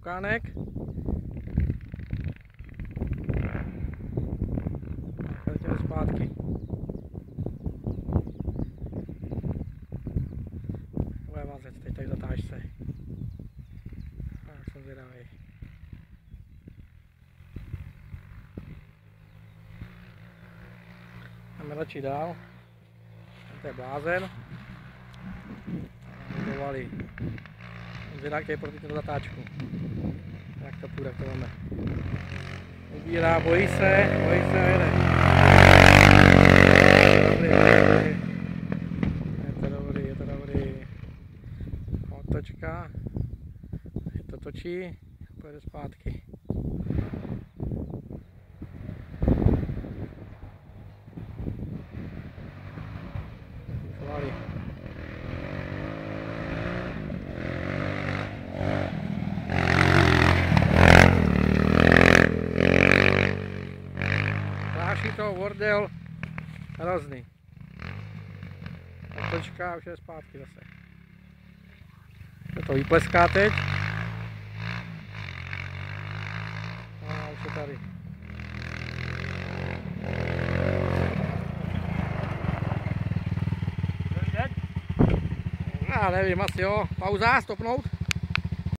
Klokánek. Jdeme zpátky. Bude vazec teď tak zatáčce. Tak jsem zvědavý. Jdeme radši dál. To je blázen. Budovali. Zvědavý, který pro tu zatáčku. Jak to půjde, jak to máme. Ubírá, bojí se a jede. Je to dobrý. Otočka. Je to točí, pojede zpátky. Chválí. Tráší to bordel hrozný. Otočka a už je zpátky zase. To vypleská teď. A už je tady. Já nevím, asi jo. Pauza, stopnout.